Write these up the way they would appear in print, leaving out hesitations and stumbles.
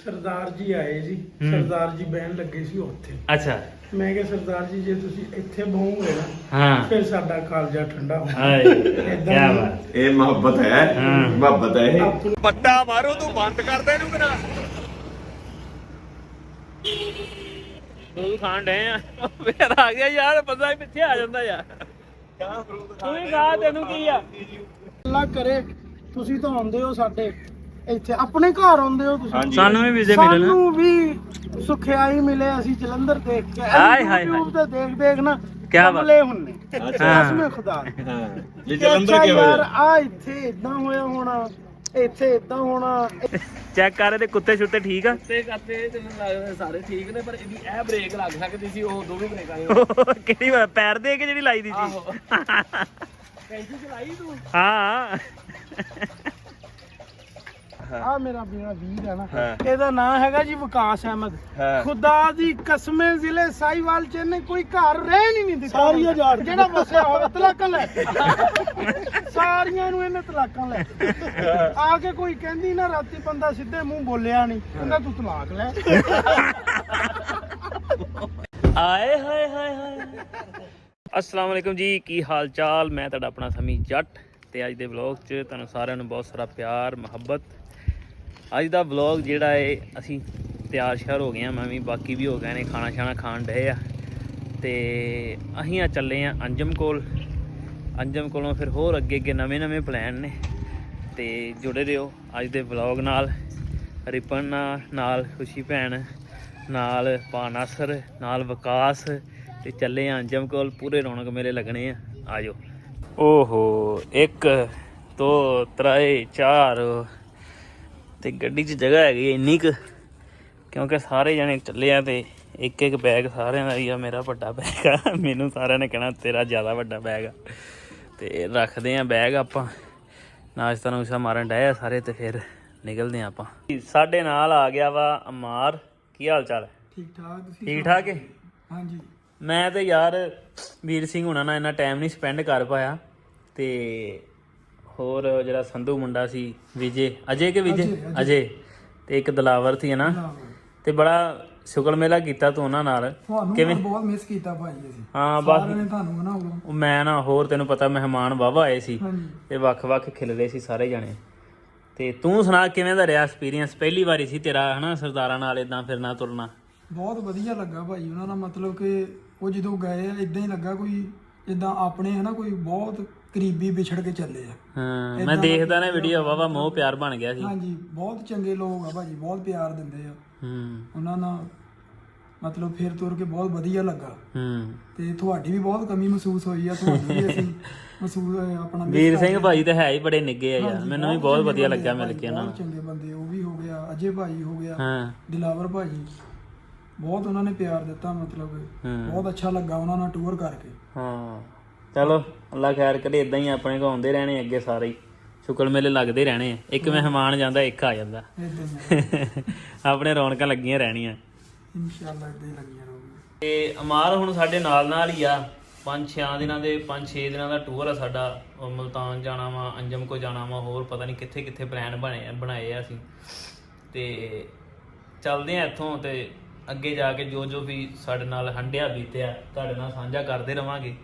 ਸਰਦਾਰ ਜੀ ਆਏ ਜੀ, ਸਰਦਾਰ ਜੀ ਬਹਿਣ ਲੱਗੇ ਸੀ ਉੱਥੇ। ਅੱਛਾ। ਮੈਂ ਕਿਹਾ ਸਰਦਾਰ ਜੀ ਜੇ ਤੁਸੀਂ ਇੱਥੇ ਬਹੋਗੇ ਨਾ ਹਾਂ ਫਿਰ ਸਾਡਾ ਕਾਲਜਾ ਠੰਡਾ ਹੋਣਾ। ਹਾਏ ਕੀ ਬਾਤ। ਇਹ ਮੁਹੱਬਤ ਹੈ, ਮੁਹੱਬਤ ਹੈ ਇਹ। ਪੱਟਾ ਮਾਰੋ ਤੂੰ ਬੰਦ ਕਰ ਦੇ ਇਹਨੂੰ ਕਿ ਨਾ। ਤੂੰ ਖਾਣ ਡਏ ਆ ਫੇਰ ਆ ਗਿਆ ਯਾਰ, ਬੰਦਾ ਪਿੱਛੇ ਆ ਜਾਂਦਾ ਯਾਰ। ਤੂੰ ਹੀ ਖਾ, ਤੈਨੂੰ ਕੀ ਆ। ਅੱਲਾ ਕਰੇ ਤੁਸੀਂ ਤਾਂ ਆਉਂਦੇ ਹੋ ਸਾਡੇ ਇੱਥੇ, ਆਪਣੇ ਘਰ ਆਉਂਦੇ ਹੋ ਤੁਸੀਂ, ਸਾਨੂੰ ਵੀ ਵੀਜ਼ੇ ਮਿਲਣ। ਸਾਨੂੰ ਵੀ ਸੁਖਿਆਈ ਮਿਲੇ। ਅਸੀਂ ਜਲੰਧਰ ਦੇਖ ਕੇ ਹਾਏ ਹਾਏ YouTube ਤੇ ਦੇਖ ਨਾ ਕਿਆ ਕਮਲੇ ਹੁੰਨੇ। ਹਾਂ। ਕਸਮੇ ਖੁਦਾ ਜੇ ਜਲੰਧਰ ਅੱਛਾ ਕਿਵੇਂ ਯਾਰ ਆ ਇੱਥੇ ਇਦਾਂ ਹੋਇਆ ਹੋਣਾ, ਇੱਥੇ ਇਦਾਂ ਹੋਣਾ। ਚੈੱਕ ਕਰ ਇਹਦੇ ਕੁੱਤੇ ਛੁੱਤੇ ਠੀਕ ਆ। ਤੇ ਕਰਤੇ ਤੈਨੂੰ ਲੱਗਦਾ ਸਾਰੇ ਠੀਕ ਨੇ, ਪਰ ਇਹਦੀ ਇਹ ਬ੍ਰੇਕ ਲੱਗ ਸਕਦੀ ਸੀ, ਉਹ ਦੋ ਵੀ ਬ੍ਰੇਕਾਂ ਨੇ। ਕਿਹੜੀ ਪੈਰ ਦੇ ਕੇ ਜਿਹੜੀ ਲਾਈ ਦੀ ਸੀ। ਆਹੋ ਕੈਂਚੀ ਚਲਾਈ ਤੂੰ। ਹਾਂ ਆ ਮੇਰਾ ਵੀਰ ਹੈ ਨਾ, ਇਹਦਾ ਨਾਮ ਹੈਗਾ ਜੀ ਵਿਕਾਸ ਅਹਿਮਦ। ਖੁਦਾ ਦੀ ਕਸਮੇ ਜ਼ਿਲ੍ਹੇ ਸਾਈਵਾਲ ਚ ਇਹਨੇ ਕੋਈ ਘਰ ਰਹਿਣ ਹੀ ਨਹੀਂ ਦਿੱਤਾ। ਸਾਰੀਆਂ ਜਿਹੜਾ ਵਸਿਆ ਹੋਵੇ ਤਲਾਕਾਂ ਲੈ ਸਾਰੀਆਂ ਨੂੰ ਇਹਨੇ ਤਲਾਕਾਂ ਲੈ ਆ ਕੇ। ਕੋਈ ਕਹਿੰਦੀ ਨਾ ਰਾਤੀ ਬੰਦਾ ਸਿੱਧੇ ਮੂੰਹ ਬੋਲਿਆ ਨਹੀਂ, ਕਹਿੰਦਾ ਤੂੰ ਤਲਾਕ ਲੈ। ਆਏ ਹਾਏ ਹਾਏ ਹਾਏ। अस्सलाम वालेकुम जी, की हाल चाल। मैं तुहाडा अपना समी जट ते अज दे व्लॉग च तुहानूं सारिआं नूं बहुत सारा प्यार मुहब्बत। अज दा व्लॉग जिहड़ा है असीं तैयार श्यार हो गए हैं, मैं भी बाकी भी हो गए ने, खाना शाना खाण डए आ ते असीं आ चले आ अंजम कोल। अंजम कोलों फिर होर अगे अगे नवें नवें प्लान ने ते जुड़े रहो अज दे व्लॉग नाल। रिपन नाल खुशी भैन नाल पा नासर नाल विकास ते चले अंजम कोल। पूरे रौनक मेले लगने आ जाओ। ओहो एक दो त्रै चार ते गड्डी च जगह हैगी इन्नी क, क्योंकि सारे जने चले आ ते एक एक बैग सारे दा ही आ। मेरा बड़ा बैग आ, मैनू सारे ने कहना तेरा ज़्यादा बड़ा बैग आ। ते रखते हैं बैग आपां, नाश्ता नूश्ता मारन डए सारे ते फिर निकलते हैं आपां। साडे नाल आ गया वा अमार। की हाल चाल है? ठीक ठाक है। हाँ जी। मैं तो यार वीर सिंह हुणां नाल इन्ना टाइम नहीं स्पेंड कर पाया ते होर जिहड़ा संधू मुंडा सी विजय अजय के विजय अजय ते एक दिलावर थी ना, ते बड़ा शुगल मेला कीता तू उन्हां नाल। किवें? बहुत मिस कीता भाई ਅਸੀਂ। हाँ बस ਨੇ ਤੁਹਾਨੂੰ ਨਾ ਉਹ मैं ना होर तैनूं पता मेहमान वाहवा आए सी ते ਵੱਖ-ਵੱਖ ਖਿਲਰੇ ਸੀ ਸਾਰੇ ਜਾਣੇ। ਤੇ ਤੂੰ ਸੁਣਾ ਕਿਵੇਂ ਦਾ ਰਿਹਾ ਐਕਸਪੀਰੀਅੰਸ? ਪਹਿਲੀ ਵਾਰੀ ਸੀ ਤੇਰਾ ਹਨਾ ਸਰਦਾਰਾਂ ਨਾਲ ਇਦਾਂ ਫਿਰਨਾ ਤੁਰਨਾ? ਬਹੁਤ ਵਧੀਆ ਲੱਗਾ ਭਾਈ ਉਹਨਾਂ ਨਾਲ। ਮਤਲਬ ਕਿ ਉਹ ਜਦੋਂ ਗਏ ਆ ਇਦਾਂ ਹੀ ਲੱਗਾ ਕੋਈ ਜਿੱਦਾਂ ਆਪਣੇ ਹਨਾ ਕੋਈ ਬਹੁਤ ਕਰੀਬੀ ਵਿਛੜ ਕੇ ਚੱਲੇ ਆ। ਹਾਂ ਮੈਂ ਦੇਖਦਾ ਨਾ ਵੀਡੀਓ, ਵਾਵਾ ਮੋਹ ਪਿਆਰ ਬਣ ਗਿਆ ਸੀ। ਹਾਂਜੀ ਬਹੁਤ ਚੰਗੇ ਲੋਕ ਆ ਭਾਜੀ, ਬਹੁਤ ਪਿਆਰ ਦਿੰਦੇ ਆ ਉਹਨਾਂ ਨਾਲ। ਮਤਲਬ ਫਿਰ ਤੁਰ ਕੇ ਬਹੁਤ ਵਧੀਆ ਲੱਗਾ। ਤੇ ਤੁਹਾਡੀ ਵੀ ਬਹੁਤ ਕਮੀ ਮਹਿਸੂਸ ਹੋਈ ਆ, ਤੁਹਾਨੂੰ ਵੀ ਅਸੀਂ ਮਹਿਸੂਸ ਆਪਣਾ। ਵੀਰ ਸਿੰਘ ਭਾਈ ਤਾਂ ਹੈ ਹੀ ਬੜੇ ਨਿੱਗੇ ਆ ਯਾਰ, ਮੈਨੂੰ ਵੀ ਬਹੁਤ ਵਧੀਆ ਲੱਗਾ ਮਿਲ ਕੇ ਉਹਨਾਂ ਨੂੰ। ਚੰਗੇ ਬੰਦੇ ਉਹ ਵੀ ਹੋ ਗਿਆ, ਅਜੇ ਭਾਈ ਹੋ ਗਿਆ, ਹਾਂ ਦਿਲਾਵਰ ਭਾਜੀ, ਬਹੁਤ ਉਹਨਾਂ ਨੇ ਪਿਆਰ ਦਿੱਤਾ। ਮਤਲਬ ਬਹੁਤ ਅੱਛਾ ਲੱਗਾ ਉਹਨਾਂ ਨਾਲ ਟੂਰ ਕਰਕੇ। ਹਾਂ ਚਲੋ ਅੱਲਾ ਖੈਰ ਕਰੇ, ਇਦਾਂ ਹੀ ਆਪਣੇ ਕੋਲ ਆਉਂਦੇ ਰਹਿਣੇ ਅੱਗੇ ਸਾਰੇ ਹੀ ਸ਼ੁਕਰ ਮੇਲੇ ਲੱਗਦੇ ਰਹਿਣੇ ਆ। ਇੱਕ ਮਹਿਮਾਨ ਜਾਂਦਾ ਇੱਕ ਆ ਜਾਂਦਾ, ਆਪਣੇ ਰੌਣਕਾਂ ਲੱਗੀਆਂ ਰਹਿਣੀਆਂ ਇਨਸ਼ਾਅੱਲਾ ਇਦਾਂ ਹੀ ਲੱਗੀਆਂ ਰਹੂਗੀਆਂ। ਤੇ ਅਮਾਰ ਹੁਣ ਸਾਡੇ ਨਾਲ ਨਾਲ ਹੀ ਆ 5-6 ਦਿਨਾਂ ਦੇ 5-6 ਦਿਨਾਂ ਦਾ ਟੂਰ ਆ ਸਾਡਾ। ਮੁਲਤਾਨ ਜਾਣਾ ਵਾ, ਅੰਜਮ ਕੋ ਜਾਣਾ ਵਾ, ਹੋਰ ਪਤਾ ਨਹੀਂ ਕਿੱਥੇ ਕਿੱਥੇ ਪਲਾਨ ਬਣਾਏ ਆ ਅਸੀਂ। ਤੇ ਚੱਲਦੇ ਆ ਇੱਥੋਂ ਤੇ ਅੱਗੇ ਜਾ ਕੇ ਜੋ ਜੋ ਵੀ ਸਾਡੇ ਨਾਲ ਹੰਡਿਆ ਬੀਤਿਆ ਤੁਹਾਡੇ ਨਾਲ ਸਾਂਝਾ ਕਰਦੇ ਰਵਾਂਗੇ।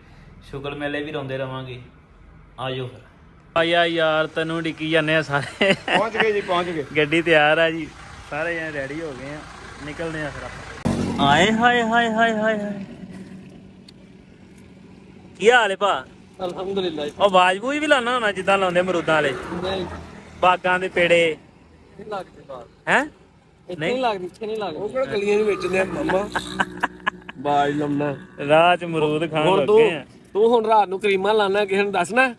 ਸ਼ੁਗਰ ਮੇਲੇ ਵੀ ਰੋਂਦੇ ਰਵਾਂਗੇ। ਆ ਜਾਓ ਫਿਰ। ਆਇਆ ਯਾਰ ਤੈਨੂੰ ਡਿੱਕੀ ਜਾਂਦੇ ਆ ਸਾਰੇ। ਪਹੁੰਚ ਗਏ ਜੀ, ਪਹੁੰਚ ਗਏ। ਗੱਡੀ ਤਿਆਰ ਆ ਜੀ, ਸਾਰੇ ਜਣੇ ਰੈਡੀ ਹੋ ਗਏ ਆ, ਨਿਕਲਦੇ ਆ ਫਿਰ ਆਪਾਂ। ਆਏ ਹਾਏ ਹਾਏ ਹਾਏ ਹਾਏ ਹਾਏ, ਕੀ ਹਾਲ ਹੈ ਭਾ? ਅਲਹਮਦੁਲਿਲਾ। ਉਹ ਆਵਾਜ਼ ਬੂਝ ਵੀ ਲਾਉਣਾ ਹੋਣਾ ਜਿੱਦਾਂ ਲਾਉਂਦੇ ਅਮਰੂਦਾਂ ਵਾਲੇ ਬਾਗਾਂ ਦੇ ਪੇੜੇ ਨਹੀਂ ਲੱਗਦੇ ਬਾਹਰ ਹੈ? ਨਹੀਂ ਲੱਗਦੀ, ਇੱਥੇ ਨਹੀਂ ਲੱਗਦੀ। ਉਹ ਕਿਹੜਾ ਗਲੀਆਂ ਦੇ ਵਿੱਚ ਨੇ ਮਾਮਾ ਬਾਜ ਲੰਮਾ। ਰਾਹ ਚ ਅਮਰੂਦ ਖਾਣ ਲੱਗੇ ਆ। ਤੂੰ ਹੁਣ ਰਾਤ ਨੂੰ ਕਰੀਮਾਂ ਲਾਣਾ, ਕਿਸੇ ਨੂੰ ਦੱਸਣਾ?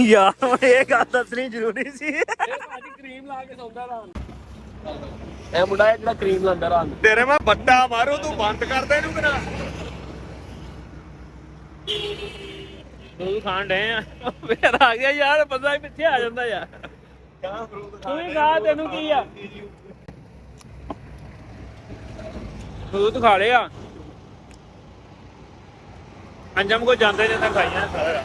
ਯਾਰ ਹੁਣ ਇਹ ਗੱਲ ਦੱਸਣੀ ਜ਼ਰੂਰੀ ਸੀ। ਇਹ ਭਾਜੀ ਕਰੀਮ ਲਾ ਕੇ ਸੌਂਦਾ ਰਾਤ ਨੂੰ। ਇਹ ਮੁੰਡਾ ਹੈ ਜਿਹੜਾ ਕਰੀਮ ਲਾਉਂਦਾ ਰਾਤ ਨੂੰ। ਤੇਰੇ ਮੈਂ ਬੱਟਾ ਮਾਰੋ ਤੂੰ ਬੰਦ ਕਰ ਦੇ ਇਹਨੂੰ ਕਿ ਨਾ। ਤੂੰ ਖਾਣ ਡਏ ਆ ਫੇਰ ਆ ਗਿਆ ਯਾਰ, ਬੰਦਾ ਪਿੱਛੇ ਆ ਜਾਂਦਾ ਯਾਰ। ਤੂੰ ਹੀ ਖਾ, ਤੈਨੂੰ ਕੀ ਆ। ਫਰੂਟ ਖਾ ਲਿਆ। ਅੰਜਮ ਕੋ ਜਾਂਦੇ ਨੇ ਤਾਂ ਖਾਈਆਂ ਸਾਰਾ।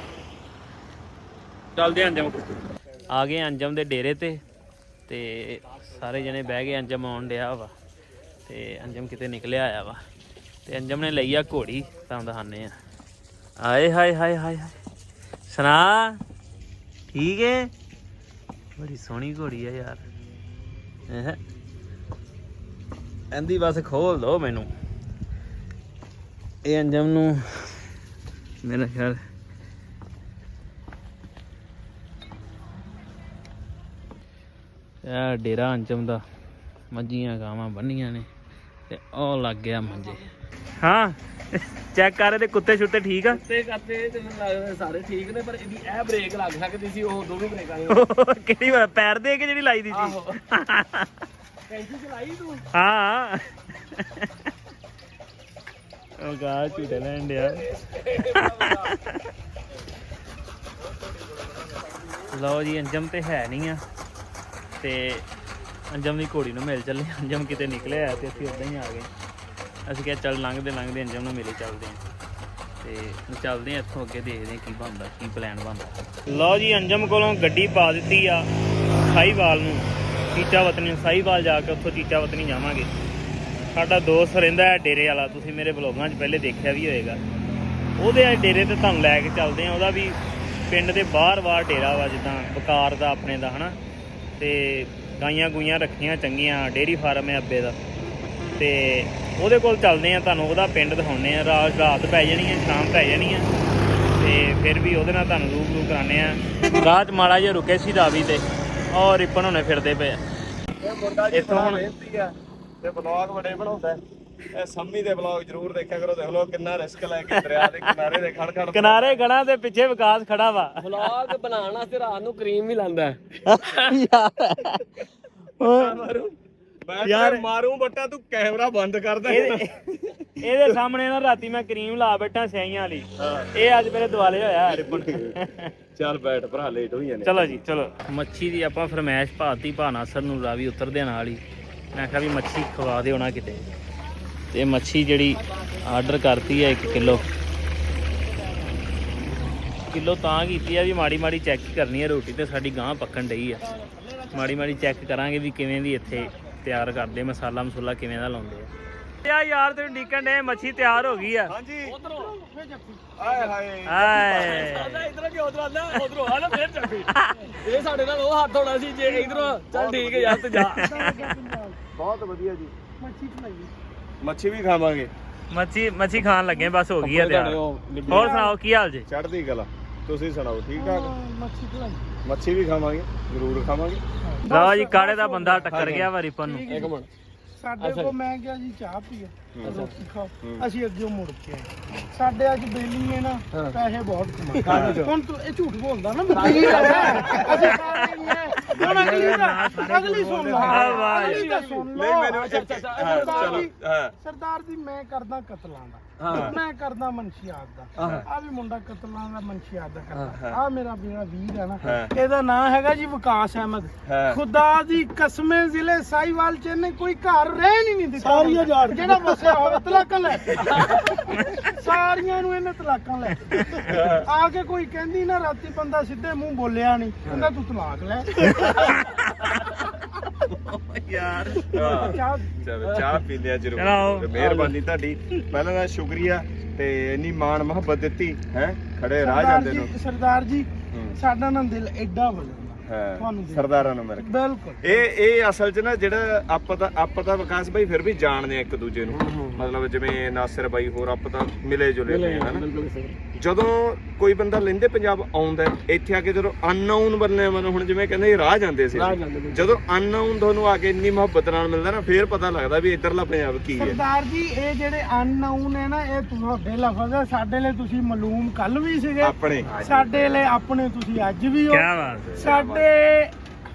ਚੱਲਦੇ ਅੰਜਮ ਕੋ। ਆ ਗਏ ਅੰਜਮ ਦੇ ਡੇਰੇ ਤੇ ਸਾਰੇ ਜਣੇ ਬਹਿ ਗਏ। ਅੰਜਮ ਆਉਣ ਡਿਆ ਵਾ ਤੇ ਅੰਜਮ ਕਿਤੇ ਨਿਕਲਿਆ ਆਇਆ ਵਾ ਤੇ ਅੰਜਮ ਨੇ ਲਈ ਆ ਘੋੜੀ। ਤੁਹਾਨੂੰ ਦਿਖਾਉਂਦੇ ਆ। ਆਏ ਹਾਏ ਹਾਏ ਹਾਏ ਹਾਏ ਸੁਣਾ ਠੀਕ ਹੈ। ਬੜੀ ਸੋਹਣੀ ਘੋੜੀ ਆ ਯਾਰ। ਇਹਦੀ ਬਸ ਖੋਲ ਦੋ ਮੈਨੂੰ। ਇਹ ਅੰਜਮ ਨੂੰ ਮੇਰਾ ਖਿਆਲ ਇਹ ਡੇਰਾ ਅੰਜਮ ਦਾ। ਮੱਝੀਆਂ ਗਾਵਾਂ ਬੰਨੀਆਂ ਨੇ ਤੇ ਉਹ ਲੱਗ ਗਿਆ ਮੰਜੇ। ਹਾਂ ਚੈੱਕ ਕਰ ਇਹਦੇ ਕੁੱਤੇ ਛੁੱਤੇ ਠੀਕ ਆ। ਤੇ ਕਰਦੇ ਤੈਨੂੰ ਲੱਗਦਾ ਸਾਰੇ ਠੀਕ ਨੇ, ਪਰ ਇਹਦੀ ਇਹ ਬ੍ਰੇਕ ਲੱਗ ਸਕਦੀ ਸੀ। ਉਹ ਦੋਵੇਂ ਬ੍ਰੇਕਾਂ ਕਿਹੜੀ ਵਾਰ ਪੈਰ ਦੇ ਕੇ ਜਿਹੜੀ ਲਾਈ ਦੀ ਸੀ। ਆਹੋ ਕੈਂਚੀ ਚਲਾਈ ਤੂੰ? ਹਾਂ ਉਹ ਗਾ ਝੂਟੇ ਲੈਣ ਡਿਆ। ਲਓ ਜੀ ਅੰਜਮ ਤੇ ਹੈ ਨਹੀਂ ਆ ਤੇ ਅੰਜਮ ਦੀ ਘੋੜੀ ਨੂੰ ਮਿਲ ਚੱਲੇ। ਅੰਜਮ ਕਿਤੇ ਨਿਕਲਿਆ ਤੇ ਅਸੀਂ ਉੱਦਾਂ ਹੀ ਆ ਗਏ। ਅਸੀਂ ਕਿਹਾ ਚੱਲ ਲੰਘਦੇ ਅੰਜਮ ਨੂੰ ਮਿਲੇ ਚੱਲਦੇ ਹਾਂ ਤੇ ਚੱਲਦੇ ਹਾਂ ਇੱਥੋਂ ਅੱਗੇ ਦੇਖਦੇ ਹਾਂ ਕੀ ਬਣਦਾ, ਕੀ ਪਲਾਨ ਬਣਦਾ। ਲਓ ਜੀ ਅੰਜਮ ਕੋਲੋਂ ਗੱਡੀ ਪਾ ਦਿੱਤੀ ਆ ਸਾਹੀਵਾਲ ਨੂੰ, ਚੀਚਾ ਵਤਨੀ ਸਾਹੀਵਾਲ ਜਾ ਕੇ ਉੱਥੋਂ ਚੀਚਾ ਵਤਨੀ ਜਾਵਾਂਗੇ। ਸਾਡਾ ਦੋਸਤ ਰਹਿੰਦਾ ਹੈ ਡੇਰੇ ਵਾਲਾ, ਤੁਸੀਂ ਮੇਰੇ ਵਲੋਗਾਂ 'ਚ ਪਹਿਲੇ ਦੇਖਿਆ ਵੀ ਹੋਏਗਾ। ਉਹਦੇ ਡੇਰੇ ਤੇ ਤੁਹਾਨੂੰ ਲੈ ਕੇ ਚੱਲਦੇ ਹਾਂ। ਉਹਦਾ ਵੀ ਪਿੰਡ ਦੇ ਬਾਹਰ ਡੇਰਾ ਵਾ, ਜਿੱਦਾਂ ਬਕਾਰ ਦਾ ਆਪਣੇ ਦਾ ਹੈ ਨਾ। ਤੇ ਗਾਈਆਂ ਗੂਈਆਂ ਰੱਖੀਆਂ ਚੰਗੀਆਂ, ਡੇਅਰੀ ਫਾਰਮ ਹੈ ਅੱਬੇ ਦਾ। ਤੇ ਉਹਦੇ ਕੋਲ ਚੱਲਦੇ ਆ, ਤੁਹਾਨੂੰ ਉਹਦਾ ਪਿੰਡ ਦਿਖਾਉਂਦੇ ਆ। ਰਾਤ ਪੈ ਜਾਣੀ ਹੈ, ਸ਼ਾਮ ਪੈ ਜਾਣੀ ਹੈ ਤੇ ਫਿਰ ਵੀ ਉਹਦੇ ਨਾਲ ਤੁਹਾਨੂੰ ਰੂਬਰੂ ਕਰਾਉਂਦੇ ਆ। ਰਾਹ 'ਚ ਮਾੜਾ ਜਿਹਾ ਰੁਕੇ ਸੀ ਰਾਵੀ ਤੇ ਔਰ ਰਿਪਨ ਹੋਣੇ ਫਿਰਦੇ ਪਏ ਆ। ਇੱਥੋਂ ਹੁਣ ਤੇ ਬਲੌਗ ਬੜੇ ਬਣਾਉਂਦਾ। ਇਹ ਸੰਮੀ ਦੇ ਬਲੌਗ ਜ਼ਰੂਰ ਦੇਖਿਆ ਕਰੋ। ਦੇਖ ਲਓ ਕਿੰਨਾ ਰਿਸਕ ਲੈ ਕੇ ਦਰਿਆ ਦੇ ਕਿਨਾਰੇ ਦੇ ਖੜ ਕਿਨਾਰੇ ਗਣਾ ਦੇ ਪਿੱਛੇ ਵਿਕਾਸ ਖੜਾ ਵਾ। ਵਲੌਗ ਬਣਾਉਣ ਵਾਸਤੇ ਰਾਤ ਨੂੰ ਕਰੀਮ ਵੀ ਲਾਂਦਾ ਯਾਰ ਮਾਰੂ ਬੱਟਾ ਤੂੰ ਕੈਮਰਾ ਬੰਦ ਕਰ ਦੇ। ਇਹਦੇ ਸਾਹਮਣੇ ਨਾ ਰਾਤੀ ਮੈਂ ਕਰੀਮ ਲਾ ਬੈਠਾ ਸਿਆਈਆਂ ਵਾਲੀ। ਇਹ ਅੱਜ ਮੇਰੇ ਦੁਆਲੇ ਹੋਇਆ ਰਿਪਨ। ਚੱਲ ਬੈਠ ਭਰਾ, ਲੇਟ ਹੋਈ ਜਾਂਦੇ। ਚਲੋ ਜੀ ਚਲੋ। ਮੱਛੀ ਦੀ ਆਪਾਂ ਫਰਮਾਇਸ਼ ਪਾਤੀ ਭਾਨਾਸਰ ਨੂੰ, ਰਾਵੀ ਉਤਰਦੇ ਨਾਲ ਹੀ। ਮੈਂ ਕਿਹਾ ਵੀ ਮੱਛੀ ਖਵਾ ਦੇ ਹੋਣਾ ਕਿਤੇ, ਤੇ ਮੱਛੀ ਜਿਹੜੀ ਆਰਡਰ ਕਰਤੀ ਹੈ 1 ਕਿਲੋ ਤਾਂ ਕੀਤੀ ਆ ਵੀ ਮਾੜੀ ਮਾੜੀ ਚੈੱਕ ਕਰਨੀ ਹੈ। ਰੋਟੀ ਤੇ ਸਾਡੀ ਗਾਂ ਪੱਕਣ ਡਈ ਆ, ਮਾੜੀ ਮਾੜੀ ਚੈੱਕ ਕਰਾਂਗੇ ਵੀ ਕਿਵੇਂ ਦੀ ਇੱਥੇ ਤਿਆਰ ਕਰਦੇ, ਮਸਾਲਾ ਮਸੂਲਾ ਕਿਵੇਂ ਦਾ ਲਾਉਂਦੇ ਆ। ਯਾਰ ਤੈਨੂੰ ਡੀਕਣ ਦੇ ਮੱਛੀ ਤਿਆਰ ਹੋ ਗਈ ਆ। ਹਾਂਜੀ ਉਧਰੋਂ ਆਏ ਹਾਏ ਹਾਏ ਆਂਦਾ ਇਧਰੋਂ ਕਿ ਉਧਰੋਂ ਆਂਦਾ ਉਧਰੋਂ ਆ ਨਾ ਫੇਰ ਚੱਪੀ। ਇਹ ਸਾਡੇ ਨਾਲ ਉਹ ਹੱਥ ਹੋਣਾ ਸੀ ਜੇ ਇਧਰੋਂ। ਚੱਲ ਠੀਕ ਹੈ ਯਾਰ ਤੂੰ ਜਾ। ਬਹੁਤ ਵਧੀਆ ਜੀ। ਮੱਛੀ ਖਲਾਈ ਮੱਛੀ ਵੀ ਖਾਵਾਂਗੇ। ਮੱਛੀ ਖਾਣ ਲੱਗੇ, ਬਸ ਹੋ ਗਈ ਆ ਤਿਆਰ। ਹੋਰ ਸੁਣਾਓ ਕੀ ਹਾਲ ਜੀ? ਚੜ੍ਹਦੀ ਕਲਾ। ਤੁਸੀਂ ਸੁਣਾਓ ਠੀਕ ਠਾਕ? ਮੱਛੀ ਖਲਾਈ ਮੱਛੀ ਵੀ ਖਾਵਾਂਗੇ, ਜ਼ਰੂਰ ਖਾਵਾਂਗੇ। ਲਓ ਜੀ ਕਾੜੇ ਦਾ ਬੰਦਾ ਟੱਕਰ ਗਿਆ ਵਾ ਰਿਪਨ ਨੂੰ। ਇੱਕ ਮਿੰਟ ਸਾਡੇ ਕੋਲ ਮੈਂ ਕਿਹਾ ਜੀ ਚਾਹ ਪੀਓ, ਰੋਟੀ ਖਾਓ। ਅਸੀਂ ਅੱਗੇ ਮੁੜ ਕੇ ਆਏ। ਸਾਡੇ ਅੱਜ ਬੇਲੀ ਨੇ ਨਾ ਪੈਸੇ ਬਹੁਤ ਕਮਾਏ। ਹੁਣ ਤੂੰ ਇਹ ਝੂਠ ਬੋਲਦਾ ਨਾ। ਅਸੀਂ ਸਾਰੇ ਹੀ ਆ। ਹੁਣ ਅਗਲੀ ਸੁਣ ਲਾ। ਅਗਲੀ ਤਾਂ ਸੁਣ ਨਹੀਂ ਲਓ। ਮੈਨੂੰ ਚਲੋ ਹਾਂ। ਸਰਦਾਰ ਜੀ ਮੈਂ ਕਰਦਾ ਕਤਲਾਂ ਦਾ, ਮੈਂ ਕਰਦਾ ਮਨਸ਼ੀਆਤ ਦਾ। ਆ ਵੀ ਮੁੰਡਾ ਕਤਲਾਂ ਦਾ ਮਨਸ਼ੀਆਤ ਦਾ ਕਰਦਾ। ਆ ਮੇਰਾ ਵੀਰ ਹੈ ਨਾ, ਇਹਦਾ ਨਾਂ ਹੈਗਾ ਜੀ ਵਿਕਾਸ ਅਹਿਮਦ। ਖੁਦਾ ਦੀ ਕਸਮੇ ਜ਼ਿਲ੍ਹੇ ਸਾਹੀਵਾਲ ਚ ਇਹਨੇ ਕੋਈ ਘਰ ਰਹਿਣ ਹੀ ਨਹੀਂ ਦਿੱਤਾ। ਸਾਰੀਆਂ ਜਾੜ ਜਿਹੜਾ ਵਸਿਆ ਹੋਵੇ ਤਲਾਕਾਂ ਲੈ। ਸਾਰੀਆਂ ਨੂੰ ਇਹਨੇ ਤਲਾਕਾਂ ਲੈ। ਆ ਕੇ ਕੋਈ ਕਹਿੰਦੀ ਨਾ ਰਾਤੀ ਬੰਦਾ ਸਿੱਧੇ ਮੂੰਹ ਬੋਲਿਆ ਨਹੀਂ, ਕਹਿੰਦਾ ਤੂੰ ਤਲਾਕ ਲੈ। ਯਾਰ ਚਲੋ ਚਾਹ ਪੀ ਲਿਆ ਚਲੋ। ਜ਼ਰੂਰ। ਮਿਹਰਬਾਨੀ ਤੁਹਾਡੀ, ਪਹਿਲਾਂ ਦਾ ਸ਼ੁਕਰੀਆ ਤੇ ਇੰਨੀ ਮਾਣ ਮੁਹੱਬਤ ਦਿੱਤੀ ਹੈ। ਖੜੇ ਰਾਹ ਜਾਂਦੇ ਨੂੰ ਸਰਦਾਰ ਜੀ ਸਾਡਾ ਨਾ ਦਿਲ ਐਡਾ ਵਜਦਾ ਤੁਹਾਨੂੰ ਸਰਦਾਰਾਂ ਨੂੰ ਮਿਲ ਕੇ। ਬਿਲਕੁਲ ਇਹ ਅਸਲ 'ਚ ਨਾ ਜਿਹੜਾ ਆਪਾਂ ਤਾਂ ਵਿਕਾਸ ਭਾਈ ਫਿਰ ਵੀ ਜਾਣਦੇ ਆ ਇੱਕ ਦੂਜੇ ਨੂੰ। ਮਤਲਬ ਜਿਵੇਂ ਨਾਸਿਰ ਬਾਈ ਹੋਰ ਆਪਾਂ ਤਾਂ ਮਿਲੇ ਜੁਲੇ ਪਏ ਹਨਾ। ਜਦੋਂ ਕੋਈ ਬੰਦਾ ਲੈਂਦੇ ਪੰਜਾਬ ਆਉਂਦਾ ਇੱਥੇ ਆ ਕੇ, ਜਦੋਂ ਅਨਨੋਨ ਬੰਦੇ ਮਨ ਹੁਣ ਜਿਵੇਂ ਕਹਿੰਦੇ ਰਾਹ ਜਾਂਦੇ ਸੀ, ਜਦੋਂ ਅਨਨੋਨ ਤੁਹਾਨੂੰ ਆ ਕੇ ਇੰਨੀ ਮੁਹੱਬਤ ਨਾਲ ਮਿਲਦਾ ਨਾ, ਫੇਰ ਪਤਾ ਲੱਗਦਾ ਵੀ ਇੱਧਰਲਾ ਪੰਜਾਬ ਕੀ ਹੈ। ਸਰਦਾਰ ਜੀ ਇਹ ਜਿਹੜੇ ਅਨਨੋਨ ਹੈ ਨਾ, ਇਹ ਤੁਹਾਡੇ ਲਫ਼ਜ਼ ਹੈ। ਸਾਡੇ ਲਈ ਤੁਸੀਂ ਮਾਲੂਮ ਕੱਲ ਵੀ ਸੀਗੇ, ਆਪਣੇ ਸਾਡੇ ਲਈ ਆਪਣੇ ਤੁਸੀਂ ਅੱਜ ਵੀ ਹੋ। ਕੀ ਬਾਤ ਹੈ।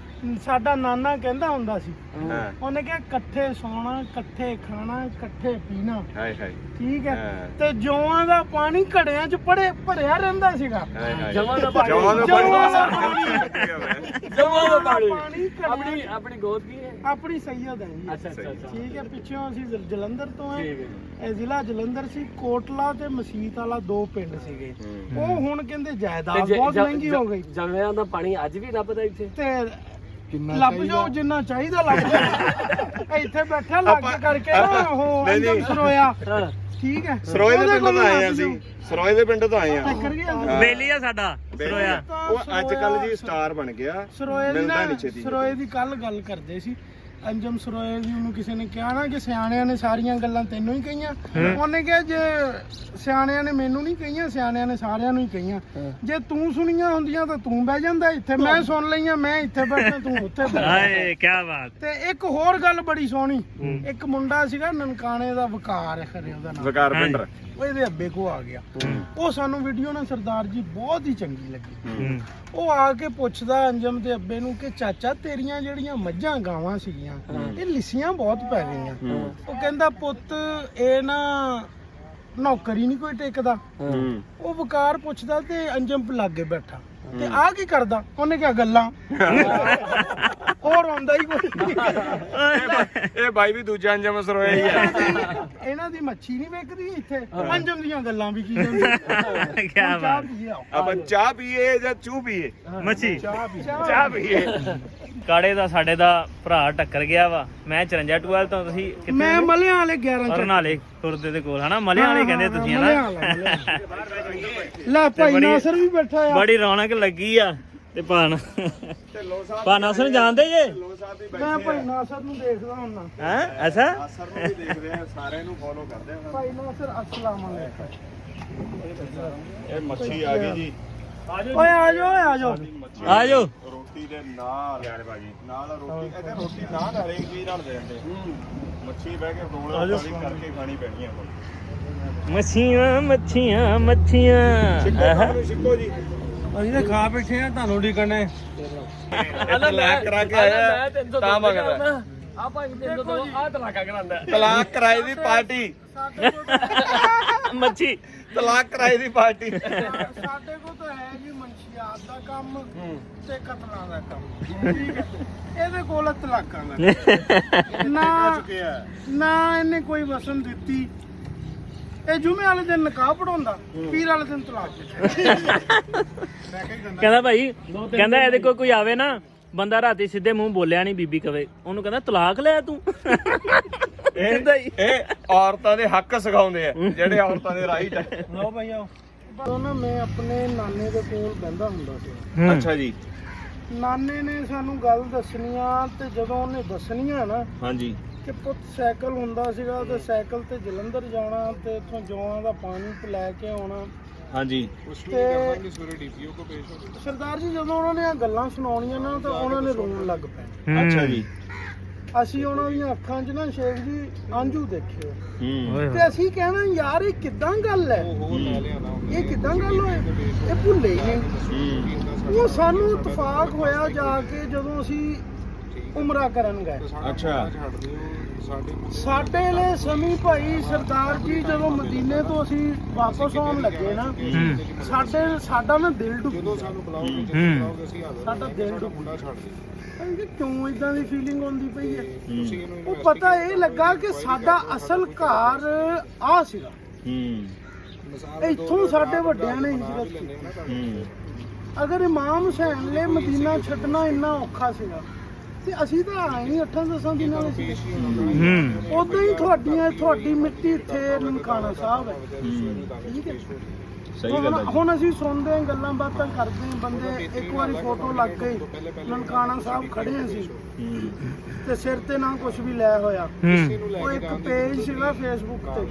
ਸਾਡਾ ਨਾਨਾ ਕਹਿੰਦਾ ਹੁੰਦਾ ਸੀ, ਉਹਨੇ ਕਿਹਾ ਇਕੱਠੇ ਸੌਣਾ, ਇਕੱਠੇ ਖਾਣਾ, ਇਕੱਠੇ ਪੀਣਾ। ਹਾਏ ਹਾਏ ਠੀਕ ਹੈ। ਤੇ ਜੌਆਂ ਦਾ ਪਾਣੀ ਘੜਿਆਂ 'ਚ ਭਰਿਆ ਰਹਿੰਦਾ ਸੀਗਾ। ਜਮਾਂ ਦਾ ਪਾਣੀ ਆਪਣੀ ਗੋਦ ਕੀ ਹੈ? ਆਪਣੀ ਸੈਯਦ ਹੈ ਜੀ। ਅੱਛਾ ਅੱਛਾ ਅੱਛਾ ਠੀਕ ਹੈ। ਪਿੱਛੋਂ ਅਸੀਂ ਜਲੰਧਰ ਤੋਂ ਆ। ਇਹ ਜ਼ਿਲ੍ਹਾ ਜਲੰਧਰ ਸੀ। ਕੋਟਲਾ ਤੇ ਮਸੀਤ ਵਾਲਾ 2 ਪਿੰਡ ਸੀਗੇ। ਉਹ ਹੁਣ ਕਹਿੰਦੇ ਜਾਇਦਾਦ ਬਹੁਤ ਮਹਿੰਗੀ ਹੋ ਗਈ। ਜਮਿਆਂ ਦਾ ਪਾਣੀ ਅੱਜ ਵੀ ਲੱਭਦਾ ਇੱਥੇ। ਤੇ ਲੱਭ ਜਾਓ ਜਿੰਨਾ ਚਾਹੀਦਾ ਲੱਭ ਜਾਓ ਇੱਥੇ ਬੈਠਾ ਲੱਗ ਕਰਕੇ ਨਾ ਉਹ ਅੰਜਮ ਸਰੋਇਆ ਠੀਕ ਹੈ ਸਰੋਏ ਦੇ ਪਿੰਡ ਤੋਂ ਆਏ ਆ ਅਸੀਂ ਸਰੋਏ ਦੇ ਪਿੰਡ ਤੋਂ ਆਏ ਆ ਟੱਕਰ ਗਿਆ ਬੇਲੀ ਆ ਸਾਡਾ ਸਰੋਇਆ ਉਹ ਅੱਜ ਕੱਲ ਜੀ ਸਟਾਰ ਬਣ ਗਿਆ ਸਰੋਏ ਦੀ ਮਿਲਦਾ ਨਾ ਨੀ ਛੇਤੀ। ਸਰੋਏ ਦੀ ਕੱਲ ਗੱਲ ਕਰਦੇ ਸੀ ਅੰਜਮ ਸਰੋਏ ਦੀ ਉਹਨੂੰ ਕਿਸੇ ਨੇ ਕਿਹਾ ਨਾ ਕਿ ਸਿਆਣਿਆਂ ਨੇ ਸਾਰੀਆਂ ਗੱਲਾਂ ਤੈਨੂੰ ਹੀ ਕਹੀਆਂ ਉਹਨੇ ਕਿਹਾ ਜੇ ਸਿਆਣਿਆਂ ਨੇ ਮੈਨੂੰ ਨਹੀਂ ਕਹੀਆਂ ਸਿਆਣਿਆਂ ਨੇ ਸਾਰਿਆਂ ਨੂੰ ਹੀ ਕਹੀਆਂ ਜੇ ਤੂੰ ਸੁਣੀਆਂ ਹੁੰਦੀਆਂ ਤਾਂ ਤੂੰ ਬਹਿ ਜਾਂਦਾ ਇੱਥੇ ਮੈਂ ਸੁਣ ਲਈਆਂ ਮੈਂ ਇੱਥੇ ਬੈਠਾ ਤੂੰ ਉੱਥੇ ਬੈਠਾ ਹਾਏ ਕੀ ਬਾਤ ਤੇ ਇੱਕ ਹੋਰ ਗੱਲ ਬੜੀ ਸੋਹਣੀ ਇੱਕ ਮੁੰਡਾ ਸੀਗਾ ਨਨਕਾਣੇ ਦਾ ਵਕਾਰ ਖਰੇ ਉਹਦਾ ਨਾਮ ਵਕਾਰ ਪਿੰਡਰ ਉਹ ਇਹਦੇ ਅੱਬੇ ਕੋ ਆ ਗਿਆ ਉਹ ਸਾਨੂੰ ਵੀਡੀਓ ਨਾ ਸਰਦਾਰ ਜੀ ਬਹੁਤ ਹੀ ਚੰਗੀ ਲੱਗੀ ਉਹ ਆ ਕੇ ਪੁੱਛਦਾ ਅੰਜਮ ਦੇ ਅੱਬੇ ਨੂੰ ਕਿ ਚਾਚਾ ਤੇਰੀਆਂ ਜਿਹੜੀਆਂ ਮੱਝਾਂ ਗਾਵਾਂ ਸੀਗੀਆਂ ਇਹ ਲਿੱਸੀਆਂ ਬਹੁਤ ਪੈ ਗਈਆਂ ਉਹ ਕਹਿੰਦਾ ਪੁੱਤ ਇਹ ਨਾ ਨੌਕਰੀ ਨਹੀਂ ਕੋਈ ਟਿਕਦਾ ਉਹ ਵਕਾਰ ਪੁੱਛਦਾ ਤੇ ਅੰਜਮ ਲਾਗੇ ਬੈਠਾ ਤੇ ਆ ਕੀ ਕਰਦਾ ਉਹਨੇ ਕਿਹਾ ਗੱਲਾਂ ਹੋਰ ਆਉਂਦਾ ਹੀ ਕੋਈ ਇਹ ਬਾਈ ਵੀ ਦੂਜਾ ਅੰਜਮ ਸਰੋਇਆ ਹੀ ਆ ਇਹਨਾਂ ਦੀ ਮੱਛੀ ਨਹੀਂ ਵਿਕਦੀ ਇੱਥੇ ਅੰਜਮ ਦੀਆਂ ਗੱਲਾਂ ਵੀ ਕੀ ਜਾਂਦੀਆਂ ਕੀ ਬਾਤ ਆਪਾਂ ਚਾਹ ਪੀਏ ਜਾਂ ਚੂ ਪੀਏ ਮੱਛੀ ਚਾਹ ਪੀਏ ਕਾੜੇ ਦਾ ਸਾਡੇ ਦਾ ਭਰਾ ਟੱਕਰ ਗਿਆ ਵਾ ਮੈਂ 54 12 ਤੋਂ ਤੁਸੀਂ ਕਿੱਥੇ ਮੈਂ ਮਲਿਆਂ ਵਾਲੇ 11 ਚ ਅਰਨਾਲੇ ਖੁਰਦੇ ਦੇ ਕੋਲ ਹਨਾ ਮਲਿਆਂ ਵਾਲੇ ਕਹਿੰਦੇ ਤੁਸੀਂ ਹਨਾ ਲੈ ਭਾਈ ਨਾਸਰ ਵੀ ਬੈਠਾ ਆ ਬੜੀ ਰੌਣਕ ਲੱਗੀ ਆ ਤੇ ਭਾਨ ਨਾਸਰ ਜਾਣਦੇ ਜੇ ਮੈਂ ਭਾਈ ਨਾਸਰ ਨੂੰ ਦੇਖਦਾ ਹੁੰਨਾ ਹੈ ਅੱਛਾ ਸਰ ਨੂੰ ਵੀ ਦੇਖਦੇ ਆ ਸਾਰਿਆਂ ਨੂੰ ਫੋਲੋ ਕਰਦੇ ਆ ਭਾਈ ਨਾਸਰ ਅਸਲਾਮ ਅਲੈਕੁਮ ਇਹ ਮੱਛੀ ਆ ਗਈ ਜੀ ਓਏ ਆ ਜਾਓ ਆ ਜਾਓ ਆ ਜਾਓ ਰੋਟੀ ਦੇ ਨਾਲ ਯਾਰ ਬਾਜੀ ਨਾਲ ਰੋਟੀ ਇਹਦੇ ਰੋਟੀ ਨਾਲ ਹਰੇਕ ਚੀਜ਼ ਨਾਲ ਦੇ ਦਿੰਦੇ ਮੱਛੀ ਬਹਿ ਕੇ ਰੋਲ ਵਾਲੀ ਕਰਕੇ ਖਾਣੀ ਪੈਣੀ ਆ ਹੁਣ ਮੱਛੀਆਂ ਮੱਛੀਆਂ ਮੱਛੀਆਂ ਸਿੱਕੋ ਜੀ ਅਸੀਂ ਤਾਂ ਖਾ ਬੈਠੇ ਆ ਤੁਹਾਨੂੰ ਢੀਕਣੇ ਤਲਾਕ ਕਰਾ ਕੇ ਆਇਆ ਤਾਂ ਮੰਗਦਾ ਆ ਭਾਈ 302 ਆ ਤਲਾਕਾ ਕਰਾਂਦਾ ਤਲਾਕ ਕਰਾਏ ਦੀ ਪਾਰਟੀ ਮੱਛੀ ਤਲਾਕ ਕਰਾਏ ਦੀ ਪਾਰਟੀ ਸਾਡੇ ਕੋਲ ਤਾਂ ਹੈ ਜੀ ਮਨਸ਼ੀਆਤ ਦਾ ਕੰਮ ਤੇ ਕਤਲਾਂ ਦਾ ਕੰਮ ਠੀਕ ਹੈ ਇਹਦੇ ਕੋਲ ਤਲਾਕਾਂ ਦਾ ਨਾ ਇਹਨੇ ਕੋਈ ਵਸਨ ਦਿੱਤੀ ਇਹ ਜੁਮੇ ਵਾਲੇ ਦਿਨ ਨਿਕਾਹ ਪੜਾਉਂਦਾ ਪੀਰ ਵਾਲੇ ਦਿਨ ਤਲਾਕ ਕਹਿੰਦਾ ਭਾਈ ਕਹਿੰਦਾ ਇਹਦੇ ਕੋਲ ਕੋਈ ਆਵੇ ਨਾ ਬੰਦਾ ਰਾਤੀ ਸਿੱਧੇ ਮੂੰਹ ਬੋਲਿਆ ਨਹੀਂ ਬੀਬੀ ਕਵੇ ਉਹਨੂੰ ਕਹਿੰਦਾ ਤਲਾਕ ਲੈ ਤੂੰ ਇਹ ਔਰਤਾਂ ਦੇ ਹੱਕ ਸਿਖਾਉਂਦੇ ਆ ਜਿਹੜੇ ਔਰਤਾਂ ਦੇ ਰਾਈਟ ਹੈ ਲਓ ਭਾਈ ਆਓ ਉਹ ਨਾ ਮੈਂ ਆਪਣੇ ਨਾਨੇ ਦੇ ਕੋਲ ਬਹਿੰਦਾ ਹੁੰਦਾ ਸੀ ਅੱਛਾ ਜੀ ਨਾਨੇ ਨੇ ਸਾਨੂੰ ਗੱਲ ਦੱਸਣੀਆਂ ਤੇ ਜਦੋਂ ਉਹਨੇ ਦੱਸਣੀਆਂ ਨਾ ਹਾਂਜੀ ਕਿ ਪੁੱਤ ਸਾਈਕਲ ਹੁੰਦਾ ਸੀਗਾ ਤੇ ਸਾਈਕਲ ਤੇ ਜਲੰਧਰ ਜਾਣਾ ਤੇ ਇੱਥੋਂ ਜੌਆਂ ਦਾ ਪਾਣੀ ਲੈ ਕੇ ਆਉਣਾ ਹਾਂਜੀ ਤੇ ਸਰਦਾਰ ਜੀ ਜਦੋਂ ਉਹਨਾਂ ਨੇ ਆ ਗੱਲਾਂ ਸੁਣਾਉਣੀਆਂ ਨਾ ਤਾਂ ਉਹਨਾਂ ਨੇ ਰੋਣ ਲੱਗ ਪਏ ਅੱਛਾ ਜੀ ਅਸੀਂ ਉਹਨਾਂ ਦੀਆਂ ਅੱਖਾਂ 'ਚ ਨਾ ਸ਼ੇਖ ਜੀ ਆਂਝੂ ਦੇਖੇ ਹੂੰ ਤੇ ਅਸੀਂ ਕਹਿਣਾ ਯਾਰ ਇਹ ਕਿੱਦਾਂ ਗੱਲ ਹੈ ਇਹ ਕਿੱਦਾਂ ਗੱਲ ਹੋਏ ਇਹ ਭੁੱਲੇ ਹੀ ਨਹੀਂ ਉਹ ਸਾਨੂੰ ਇਤਫਾਕ ਹੋਇਆ ਜਾ ਕੇ ਜਦੋਂ ਅਸੀਂ ਉਮਰਾ ਕਰਨ ਗਏ ਅੱਛਾ ਸਾਡੇ ਲਈ ਸਮੀ ਭਾਈ ਸਰਦਾਰ ਜੀ ਜਦੋਂ ਮਦੀਨੇ ਤੋਂ ਅਸੀਂ ਵਾਪਸ ਆਉਣ ਲੱਗੇ ਨਾ ਸਾਡਾ ਨਾ ਦਿਲ ਡੁੱਬ ਗਿਆ ਸਾਡਾ ਦਿਲ ਡੁੱਬ ਗਿਆ ਕਿਉਂ ਇਦਾਂ ਦੀ ਫੀਲਿੰਗ ਹੁੰਦੀ ਪਈ ਹੈ ਉਹ ਪਤਾ ਇਹ ਲੱਗਾ ਕਿ ਸਾਡਾ ਅਸਲ ਘਰ ਆ ਸੀਗਾ ਇੱਥੋਂ ਸਾਡੇ ਵੱਡਿਆਂ ਨੇ ਹਿਜਰਤ ਕੀਤੀ ਅਗਰ ਇਮਾਮ ਹੁਸੈਨ ਲਈ ਮਦੀਨਾ ਛੱਡਣਾ ਇੰਨਾ ਔਖਾ ਸੀਗਾ ਤੇ ਅਸੀਂ ਤਾਂ ਆਏ ਨਹੀਂ 8-10 ਦਿਨਾਂ ਵਿੱਚ ਉਦਾਂ ਹੀ ਤੁਹਾਡੀ ਮਿੱਟੀ ਇੱਥੇ ਨਨਕਾਣਾ ਸਾਹਿਬ ਹੈ ਠੀਕ ਹੈ ਹੁਣ ਅਸੀਂ ਸੁਣਦੇ ਹਾਂ ਗੱਲਾਂ ਬਾਤਾਂ ਕਰਦੇ ਹਾਂ ਬੰਦੇ ਇੱਕ ਵਾਰੀ ਫੋਟੋ ਲੱਗ ਗਈ ਨਨਕਾਣਾ ਸਾਹਿਬ ਖੜੇ ਸੀ ਤੇ ਸਿਰ ਤੇ ਨਾ ਕੁਝ ਵੀ ਲੈ ਹੋਇਆ ਉਹ ਇੱਕ ਪੇਜ ਸੀਗਾ ਫੇਸਬੁੱਕ ਤੇ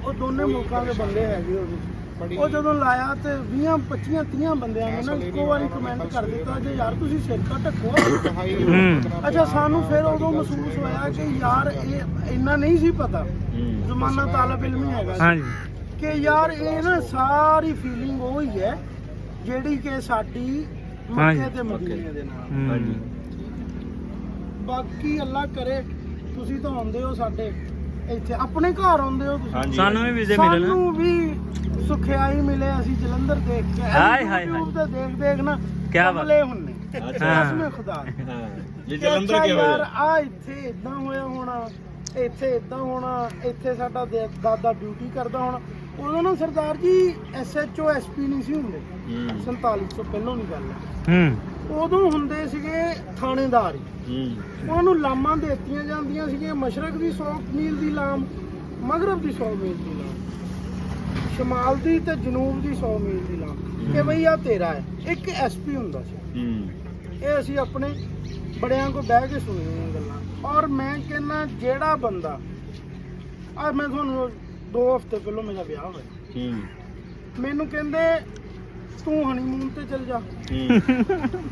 ਉਹ ਦੋਨੇ ਮੁਲਕਾਂ ਦੇ ਬੰਦੇ ਹੈਗੇ ਉਹ ਜਦੋਂ ਲਾਇਆ ਤੇ 20-25-30 ਬੰਦਿਆਂ ਨੇ ਨਾ ਇੱਕੋ ਵਾਰੀ ਕਮੈਂਟ ਕਰ ਦਿੱਤਾ ਜੇ ਯਾਰ ਤੁਸੀਂ ਸਿਰ ਤਾਂ ਢੱਕੋ ਅੱਛਾ ਸਾਨੂੰ ਫਿਰ ਉਦੋਂ ਮਹਿਸੂਸ ਹੋਇਆ ਕਿ ਯਾਰ ਇਹ ਇੰਨਾ ਨਹੀਂ ਸੀ ਪਤਾ ਜ਼ਮਾਨਾ ਤਾਲਬ ਇਲਮੀ ਹੈਗਾ ਕਿ ਯਾਰ ਇਹ ਨਾ ਸਾਰੀ ਫੀਲਿੰਗ ਉਹ ਹੀ ਹੈ ਜਿਹੜੀ ਕਿ ਸਾਡੀ ਮੱਕੇ ਤੇ ਮਦੀਨੇ ਦੇ ਨਾਲ ਬਾਕੀ ਅੱਲਾ ਕਰੇ ਤੁਸੀਂ ਤਾਂ ਆਉਂਦੇ ਹੋ ਸਾਡੇ ਇੱਥੇ ਆਪਣੇ ਘਰ ਆਉਂਦੇ ਹੋ ਤੁਸੀਂ ਸਾਨੂੰ ਵੀ ਵੀਜ਼ੇ ਮਿਲਣ ਸਾਨੂੰ ਵੀ ਸੁਖਿਆਈ ਮਿਲੇ ਅਸੀਂ ਜਲੰਧਰ ਦੇਖ ਕੇ ਹਾਏ ਹਾਏ YouTube ਤੇ ਦੇਖ ਨਾ ਕਿਆ ਬਾਤ ਹੁੰਨੇ ਕਸਮੇ ਖੁਦਾ ਜੇ ਜਲੰਧਰ ਅੱਛਾ ਕਿਉਂ ਯਾਰ ਆ ਇੱਥੇ ਇਦਾਂ ਹੋਇਆ ਹੋਣਾ ਇੱਥੇ ਇਦਾਂ ਹੋਣਾ ਇੱਥੇ ਸਾਡਾ ਦਾਦਾ ਡਿਊਟੀ ਕਰਦਾ ਹੋਣਾ ਉਦੋਂ ਨਾ ਸਰਦਾਰ ਜੀ SHO SP ਨਹੀਂ ਸੀ ਹੁੰਦੇ 47 ਤੋਂ ਪਹਿਲਾਂ ਦੀ ਗੱਲ ਹੈ। ਉਦੋਂ ਹੁੰਦੇ ਸੀਗੇ ਥਾਣੇਦਾਰ ਹੀ। ਉਹਨਾਂ ਨੂੰ ਲਾਮਾਂ ਦਿੱਤੀਆਂ ਜਾਂਦੀਆਂ ਸੀਗੀਆਂ, ਮਸ਼ਰਕ ਦੀ 100 ਮੀਲ ਦੀ ਲਾਮ, ਮਗਰਬ ਦੀ 100 ਮੀਲ ਦੀ ਲਾਮ, ਸ਼ਮਾਲ ਦੀ ਤੇ ਜਨੂਬ ਦੀ 100 ਮੀਲ ਦੀ ਲਾਮ, ਕਿ ਬਈ ਆ ਤੇਰਾ ਹੈ। ਇੱਕ SP ਹੁੰਦਾ ਸੀ। ਇਹ ਅਸੀਂ ਆਪਣੇ ਬੜਿਆਂ ਕੋਲ ਬਹਿ ਕੇ ਸੁਣੀਆਂ ਗੱਲਾਂ। ਔਰ ਮੈਂ ਕਹਿੰਦਾ ਜਿਹੜਾ ਬੰਦਾ ਮੈਂ ਤੁਹਾਨੂੰ 2 ਹਫ਼ਤੇ ਪਹਿਲਾਂ ਮੇਰਾ ਵਿਆਹ ਹੋਇਆ, ਮੈਨੂੰ ਕਹਿੰਦੇ ਤੂੰ ਹਨੀਮੂਨ ਤੇ ਚਲ ਜਾ,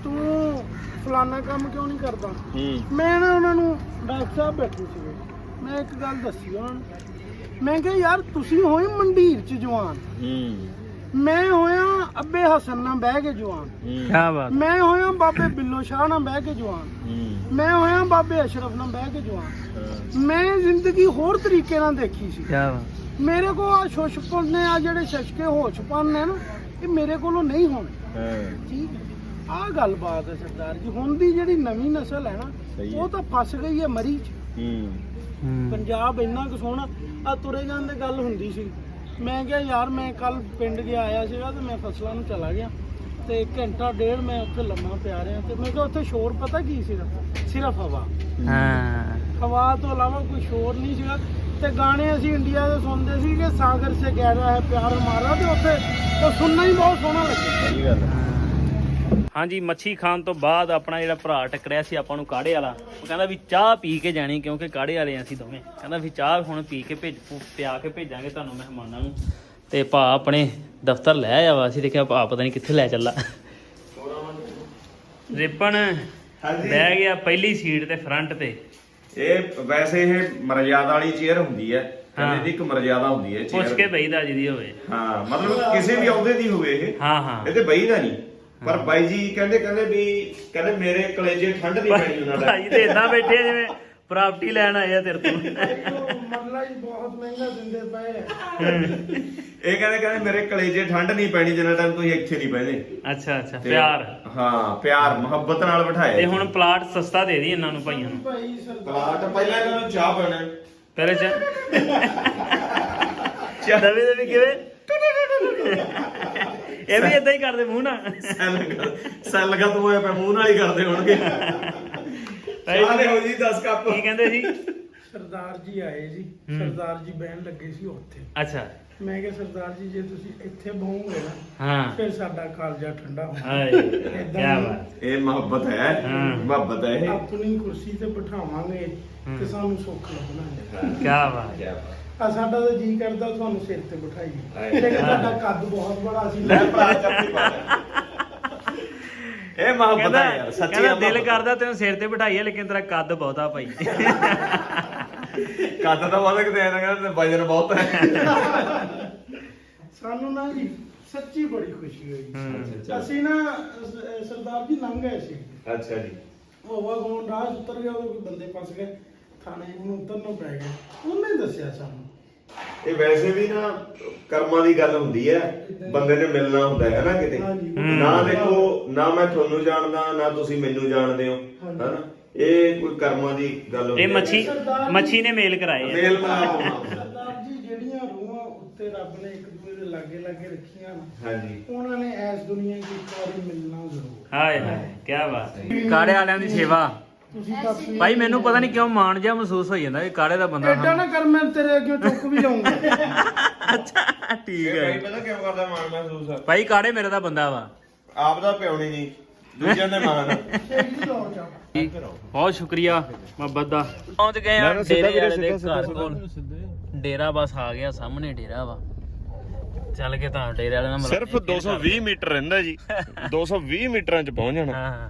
ਤੂੰ ਫਲਾਨਾ ਕੰਮ ਕਿਉਂ ਨਹੀਂ ਕਰਦਾ। ਮੈਂ ਨਾ ਉਹਨਾਂ ਨੂੰ ਡਾਕਟਰ ਸਾਹਿਬ ਬੈਠੇ ਸੀਗੇ, ਮੈਂ ਇੱਕ ਗੱਲ ਦੱਸੀ ਉਹਨਾਂ ਨੂੰ, ਮੈਂ ਕਿਹਾ ਯਾਰ ਤੁਸੀਂ ਹੋਏ ਮੰਡੀਰ ਚ ਜਵਾਨ, ਮੈਂ ਹੋਇਆ ਅੱਬੇ ਹਸਨ ਨਾਲ ਬਹਿ ਕੇ ਜਵਾਨ, ਕਿਆ ਬਾਤ। ਮੈਂ ਹੋਇਆ ਬਾਬੇ ਬਿੱਲੋ ਸ਼ਾਹ ਨਾਲ ਬਹਿ ਕੇ ਜਵਾਨ, ਮੈਂ ਹੋਇਆ ਬਾਬੇ ਅਸ਼ਰਫ ਨਾਲ ਬਹਿ ਕੇ ਜਵਾਨ। ਮੈਂ ਜ਼ਿੰਦਗੀ ਹੋਰ ਤਰੀਕੇ ਨਾਲ ਦੇਖੀ ਸੀ। ਕਿਆ ਬਾਤ। ਮੇਰੇ ਕੋਲ ਆ ਸ਼ੁਸ਼ਪਨ ਨੇ, ਆ ਜਿਹੜੇ ਸ਼ਸ਼ਕੇ ਹੋਸ਼ਪਨ ਨੇ ਨਾ, ਇਹ ਮੇਰੇ ਕੋਲੋਂ ਨਹੀਂ ਹੋਣੇ। ਠੀਕ ਹੈ, ਆਹ ਗੱਲ ਬਾਤ ਹੈ ਸਰਦਾਰ ਜੀ। ਹੁਣ ਦੀ ਜਿਹੜੀ ਨਵੀਂ ਨਸਲ ਹੈ ਨਾ, ਉਹ ਤਾਂ ਫਸ ਗਈ ਹੈ ਮਰੀ ਚ। ਪੰਜਾਬ ਇੰਨਾ ਕੁ ਸੋਹਣਾ, ਆ ਤੁਰੇ ਜਾਂਦੇ ਗੱਲ ਹੁੰਦੀ ਸੀ। ਮੈਂ ਕਿਹਾ ਯਾਰ ਮੈਂ ਕੱਲ ਪਿੰਡ ਗਿਆ ਆਇਆ ਸੀਗਾ ਤੇ ਮੈਂ ਫਸਲਾਂ ਨੂੰ ਚਲਾ ਗਿਆ ਤੇ ਘੰਟਾ ਡੇਢ ਮੈਂ ਉੱਥੇ ਲੰਮਾ ਪਿਆ ਰਿਹਾ ਤੇ ਮੈਂ ਕਿਹਾ ਉੱਥੇ ਸ਼ੋਰ ਪਤਾ ਕੀ ਸੀਗਾ, ਸਿਰਫ ਹਵਾ। ਹਵਾ ਤੋਂ ਇਲਾਵਾ ਕੋਈ ਸ਼ੋਰ ਨਹੀਂ ਸੀਗਾ। ਤੇ ਗਾਣੇ ਅਸੀਂ ਇੰਡੀਆ ਦੇ ਸੁਣਦੇ ਸੀ ਕਿ ਸਾਗਰ ਸੇ ਕਹਿ ਰਿਹਾ ਹੈ ਪਿਆਰ ਹਮਾਰਾ, ਤੇ ਉੱਥੇ ਉਹ ਸੁਣਨਾ ਹੀ ਬਹੁਤ ਸੋਹਣਾ ਲੱਗਿਆ। ਸਹੀ ਗੱਲ ਹੈ। ਹਾਂਜੀ, ਮੱਛੀ ਖਾਣ ਤੋਂ ਬਾਅਦ ਆਪਣਾ ਜਿਹੜਾ ਭਰਾ ਟੱਕਰਿਆ ਸੀ ਆਪਾਂ ਨੂੰ ਕਾੜੇ ਵਾਲਾ, ਉਹ ਕਹਿੰਦਾ ਵੀ ਚਾਹ ਪੀ ਕੇ ਜਾਣੀ, ਕਿਉਂਕਿ ਕਾੜੇ ਵਾਲੇ ਅਸੀਂ ਦੋਵੇਂ। ਕਹਿੰਦਾ ਵੀ ਚਾਹ ਹੁਣ ਪੀ ਕੇ ਪਿਆ ਕੇ ਭੇਜਾਂਗੇ ਤੁਹਾਨੂੰ ਮਹਿਮਾਨਾਂ ਨੂੰ। ਤੇ ਭਾ ਆਪਣੇ ਦਫ਼ਤਰ ਲੈ ਆਇਆ ਵਾ, ਅਸੀਂ ਦੇਖਿਆ ਭਾ ਪਤਾ ਨਹੀਂ ਕਿੱਥੇ ਲੈ ਚੱਲਾ। ਰਿਪਨ ਬਹਿ ਗਿਆ ਪਹਿਲੀ ਸੀਟ ਤੇ ਫਰੰਟ ਤੇ। ਇਹ ਵੈਸੇ ਇਹ ਮਰਜ਼ਾਦਾ ਵਾਲੀ ਚੇਅਰ ਹੁੰਦੀ ਹੈ, ਕਹਿੰਦੇ ਦੀ ਇੱਕ ਮਰਜ਼ਾਦਾ ਹੁੰਦੀ ਹੈ ਪੁੱਛ ਕੇ ਬਈਦਾ ਜਿਹਦੀ ਹੋਵੇ। ਹਾਂ, ਮਤਲਬ ਕਿਸੇ ਵੀ ਅਹੁਦੇ ਦੀ ਹੋਵੇ ਇਹ। ਹਾਂ ਇਹ ਤੇ ਬਈਦਾ ਨਹੀਂ। ਪਰ ਬਾਈ ਜੀ ਕਹਿੰਦੇ ਮੇਰੇ ਕਲੇਜੇ ਠੰਡ ਨਹੀਂ ਪੈਣੀ ਉਹਨਾਂ ਦਾ। ਭਾਈ ਤੇ ਇਦਾਂ ਬੈਠੇ ਆ ਜਿਵੇਂ ਪ੍ਰਾਪਰਟੀ ਲੈਣ ਆਏ ਆ ਤੇਰੇ ਤੋਂ। ਮਰਲਾ ਹੀ ਬਹੁਤ ਮਹਿੰਗਾ ਦਿੰਦੇ ਪਏ। ਇਹ ਕਹਿੰਦੇ ਮੇਰੇ ਕਲੇਜੇ ਠੰਡ ਨਹੀਂ ਪੈਣੀ ਜਿੰਨਾ ਟਾਈਮ ਤੁਸੀਂ ਇੱਥੇ ਨਹੀਂ ਬਹਿਦੇ। ਅੱਛਾ ਪਿਆਰ। ਹਾਂ, ਪਿਆਰ ਮੁਹੱਬਤ ਨਾਲ ਬਿਠਾਇਆ। ਤੇ ਹੁਣ ਪਲਾਟ ਸਸਤਾ ਦੇ ਦੀ ਇਹਨਾਂ ਨੂੰ ਭਾਈਆਂ ਨੂੰ। ਭਾਈ ਸਰਦਾਰ ਪਲਾਟ ਪਹਿਲਾਂ ਇਹਨਾਂ ਨੂੰ ਚਾਹ ਪੈਣਾ ਪਹਿਲੇ ਦਵੇ ਕਿਵੇਂ ਇਹ ਵੀ ਇਦਾਂ ਹੀ ਕਰਦੇ ਮੂੰਹ ਨਾਲ। ਸੈੱਲ ਲਗਾ ਤੂੰ ਹੋਇਆ ਪਿਆ ਮੂੰਹ ਨਾਲ ਹੀ ਕਰਦੇ ਹੋਣਗੇ। ਚਾਹ ਲਿਓ ਜੀ 10 ਕੱਪ। ਕੀ ਕਹਿੰਦੇ ਸੀ? ਸਰਦਾਰ ਜੀ ਆਏ ਜੀ, ਸਰਦਾਰ ਜੀ ਬਹਿਣ ਲੱਗੇ ਸੀ ਉੱਥੇ। ਅੱਛਾ। ਮੈਂ ਕਿਹਾ ਸਰਦਾਰ ਜੀ ਜੇ ਤੁਸੀਂ ਇੱਥੇ ਬਹੋਗੇ ਨਾ, ਹਾਂ, ਫਿਰ ਸਾਡਾ ਕਾਲਜਾ ਠੰਡਾ ਹੋਣਾ। ਹਾਏ ਕੀ ਬਾਤ। ਇਹ ਮੁਹੱਬਤ ਹੈ, ਮੁਹੱਬਤ ਹੈ ਇਹ। ਆਪਣੀ ਕੁਰਸੀ ਤੇ ਬਿਠਾਵਾਂਗੇ ਤੇ ਸਾਨੂੰ ਸੁੱਖ ਲੱਗਣਾ। ਕੀ ਬਾਤ। ਆ ਸਾਡਾ ਤਾਂ ਜੀ ਕਰਦਾ ਤੁਹਾਨੂੰ ਸਿਰ ਤੇ ਬਿਠਾਈਏ, ਲੇਕਿਨ ਤੁਹਾਡਾ ਕੱਦ ਬਹੁਤ ਬੜਾ ਸੀ। ਲੈ ਭਰਾ ਚੱਪੀ ਪਾ। ਇਹ ਮੁਹੱਬਤ ਹੈ ਯਾਰ, ਸੱਚੀ। ਕਹਿੰਦਾ ਦਿਲ ਕਰਦਾ ਤੈਨੂੰ ਸਿਰ ਤੇ ਬਿਠਾਈਏ, ਲੇਕਿਨ ਤੇਰਾ ਕੱਦ ਬਹੁਤਾ ਭਾਈ। ਕੱਦ ਤਾਂ ਬਹੁਤ ਕਿਤੇ ਐਂ ਕਹਿੰਦਾ ਵਜਨ ਬਹੁਤ ਹੈ। ਸਾਨੂੰ ਨਾ ਜੀ ਸੱਚੀ ਬੜੀ ਖੁਸ਼ੀ ਹੋਈ। ਅਸੀਂ ਨਾ ਸਰਦਾਰ ਜੀ ਲੰਘ ਗਏ ਸੀ। ਅੱਛਾ ਜੀ। ਹਵਾ ਗੋਣ ਰਾਹ ਉਤਰ ਗਿਆ, ਉਹ ਬੰਦੇ ਫਸ ਗਏ, ਥਾਣੇ ਨੂੰ ਉਤਰਨਾ ਪੈ ਗਿਆ। ਉਹਨੇ ਦੱਸਿਆ ਸਾਨੂੰ। ਇਹ ਵੈਸੇ ਵੀ ਨਾ ਕਰਮਾਂ ਦੀ ਗੱਲ ਹੁੰਦੀ ਹੈ, ਬੰਦੇ ਨੇ ਮਿਲਣਾ ਹੁੰਦਾ ਹੈ ਨਾ ਕਿਤੇ। ਨਾ ਦੇਖੋ, ਨਾ ਮੈਂ ਤੁਹਾਨੂੰ ਜਾਣਦਾ, ਨਾ ਤੁਸੀਂ ਮੈਨੂੰ ਜਾਣਦੇ ਹੋ, ਹਨਾ। ਇਹ ਕੋਈ ਕਰਮਾਂ ਦੀ ਗੱਲ ਹੁੰਦੀ ਹੈ। ਇਹ ਮੱਛੀ ਨੇ ਮੇਲ ਕਰਾਏ ਆ। ਮੇਲ ਮਿਲਾਪ। ਸਰਦਾਰ ਜੀ ਜਿਹੜੀਆਂ ਰੂਹਾਂ ਉੱਤੇ ਰੱਬ ਨੇ ਇੱਕ ਦੂਜੇ ਦੇ ਲਾਗੇ ਰੱਖੀਆਂ ਨਾ, ਹਾਂਜੀ, ਉਹਨਾਂ ਨੇ ਇਸ ਦੁਨੀਆ 'ਚ ਇੱਕ ਵਾਰੀ ਮਿਲਣਾ ਜ਼ਰੂਰ। ਹਾਏ ਹਾਏ ਕੀ ਬਾਤ ਹੈ। ਕਾੜੇ ਵਾਲਿਆਂ ਦੀ ਸੇਵਾ ਤੁਸੀਂ ਦੱਸ ਭਾਈ, ਮੈਨੂੰ ਪਤਾ ਨਹੀਂ ਕਿਉਂ ਮਾਣ ਜਿਹਾ ਮਹਿਸੂਸ ਹੋਈ ਜਾਂਦਾ ਵੀ ਕਾੜੇ ਦਾ ਬੰਦਾ। ਐਡਾ ਨਾ ਕਰ, ਮੈਂ ਤੇਰੇ ਅੱਗੇ ਚੁੱਕ ਵੀ ਜਾਊਂਗਾ। ਅੱਛਾ ਠੀਕ ਇਹ ਹੈ ਭਾਈ ਪਤਾ ਕਿਉਂ ਕਰਦਾ ਮਾਣ ਮਹਿਸੂਸ? ਭਾਈ, ਕਾੜੇ ਮੇਰੇ ਦਾ ਬੰਦਾ ਵਾ। ਆਪ ਦਾ ਪਿਉਣੀ ਨਹੀਂ, ਦੂਜਿਆਂ ਦੇ ਮਾਣ। ਬਹੁਤ ਸ਼ੁਕਰੀਆ ਮੁਹੱਬਤ ਦਾ। ਪਹੁੰਚ ਗਏ ਆ ਡੇਰੇ ਵਾਲੇ ਦੇ ਘਰ ਕੋਲ। ਡੇਰਾ ਬਸ ਆ ਗਿਆ, ਸਾਹਮਣੇ ਡੇਰਾ ਵਾ। ਚੱਲ ਕੇ ਤਾਂ ਡੇਰੇ ਵਾਲੇ ਨਾਲ ਸਿਰਫ 220 ਮੀਟਰ ਰਹਿੰਦਾ ਜੀ। 220 ਮੀਟਰਾਂ 'ਚ ਪਹੁੰਚ ਜਾਣਾ। ਹਾਂ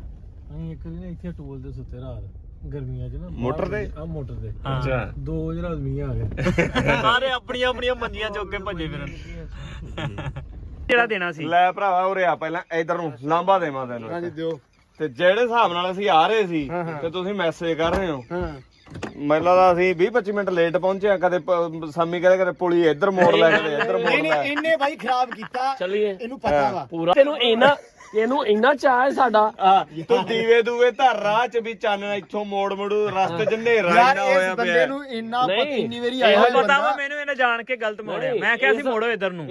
ਅਸੀਂ ਇੱਕ ਦਿਨ ਇੱਥੇ ਟੋਲ ਦੇ ਸੁੱਤੇ ਰਾਤ, ਗਰਮੀਆਂ 'ਚ ਨਾ। ਮੋਟਰ ਤੇ? ਆ ਮੋਟਰ ਤੇ। ਅੱਛਾ। 2 ਵਜੇ ਰਾਤ ਮੀਂਹ ਆ ਗਿਆ। ਸਾਰੇ ਆਪਣੀਆਂ ਆਪਣੀਆਂ ਮੰਜੀਆਂ ਚੁੱਕ ਕੇ ਭੱਜੇ ਫਿਰਨ। ਜਿਹੜਾ ਦੇਣਾ ਸੀ ਲੈ ਭਰਾਵਾ ਉਰੇ ਆ, ਪਹਿਲਾਂ ਇਧਰ ਨੂੰ ਲਾਂਬਾ ਦੇਵਾਂ ਤੈਨੂੰ। ਹਾਂਜੀ ਦਿਓ। ਤੇ ਜਿਹੜੇ ਹਿਸਾਬ ਨਾਲ ਅਸੀਂ ਆ ਰਹੇ ਸੀ ਤੇ ਤੁਸੀਂ ਮੈਸੇਜ ਕਰ ਰਹੇ ਹੋ, ਮੈਨੂੰ ਲੱਗਦਾ ਅਸੀਂ 20-25 ਮਿੰਟ ਲੇਟ ਪਹੁੰਚੇ ਆ। ਕਦੇ ਸਾਮੀ ਕਦੇ ਪੁਲੀ ਇੱਧਰ ਮੋੜ ਲੈ, ਕਦੇ ਇੱਧਰ ਮੋੜ ਲੈ। ਇਹਨੇ ਬਾਈ ਖਰਾਬ ਕੀਤਾ, ਚੱਲੀਏ ਇਹਨੂੰ ਪਤਾ ਵਾ ਪੂਰਾ। ਇਹਨੂੰ ਇੰਨਾ ਚਾਹ ਹੈ ਸਾਡਾ। ਤੂੰ ਦੀਵੇ ਦੂਵੇ ਧਰ ਰਾਹ 'ਚ ਵੀ ਚਾਨਣਾ, ਇੱਥੋਂ ਮੋੜ ਮੋੜੂ ਰਸਤੇ 'ਚ ਹਨੇਰਾ ਇੰਨਾ ਹੋਇਆ ਪਿਆ। ਬੰਦੇ ਨੂੰ ਇੰਨਾ ਨਹੀਂ, ਇੰਨੀ ਵਾਰੀ ਇਹੋ ਆਇਆ ਪਤਾ ਵਾ ਮੈਨੂੰ ਇਹਨੇ ਜਾਣ ਕੇ ਗਲਤ ਮੋੜਿਆ ਮੈਂ ਕਿਹਾ ਸੀ ਮੋੜੋ ਇੱਧਰ ਨੂੰ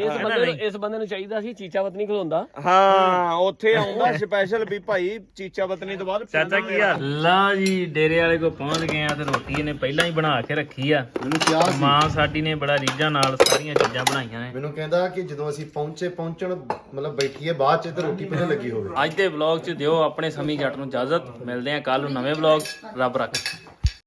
ਇਸ ਬੰਦੇ ਨੂੰ ਚਾਹੀਦਾ ਸੀ ਚੀਚਾ ਵਤਨੀ ਖਲੋਂਦਾ ਹਾਂ ਉੱਥੇ ਆਉਂਦਾ ਸਪੈਸ਼ਲ ਵੀ ਭਾਈ ਚੀਚਾ ਵਤਨੀ ਤੋਂ ਬਾਅਦ ਚਾਚਾ ਕੀ ਹਾਲ ਲਾ ਜੀ ਡੇਰੇ ਵਾਲੇ ਕੋ ਪਹੁੰਚ ਗਏ ਆ ਤੇ ਰੋਟੀ ਇਹਨੇ ਪਹਿਲਾਂ ਹੀ ਬਣਾ ਕੇ ਰੱਖੀ ਆ ਮਾਂ ਸਾਡੀ ਨੇ ਬੜਾ ਰੀਝਾਂ ਨਾਲ ਸਾਰੀਆਂ ਚੀਜ਼ਾਂ ਬਣਾਈਆਂ ਨੇ ਮੈਨੂੰ ਕਹਿੰਦਾ ਕਿ ਜਦੋਂ ਅਸੀਂ ਪਹੁੰਚਣ ਮਤਲਬ ਬੈਠੀਏ ਬਾਅਦ ਚ ਤੇ ਰੋਟੀ ਪਹਿਲਾਂ ਲੱਗੀ ਹੋਵੇ ਅੱਜ ਦੇ ਵਲੌਗ 'ਚ ਦਿਓ ਆਪਣੇ ਸਮੀ ਜੱਟ ਨੂੰ ਇਜਾਜ਼ਤ ਮਿਲਦੇ ਆ ਕੱਲ ਨੂੰ ਨਵੇਂ ਵਲੌਗ ਰੱਬ ਰੱਖ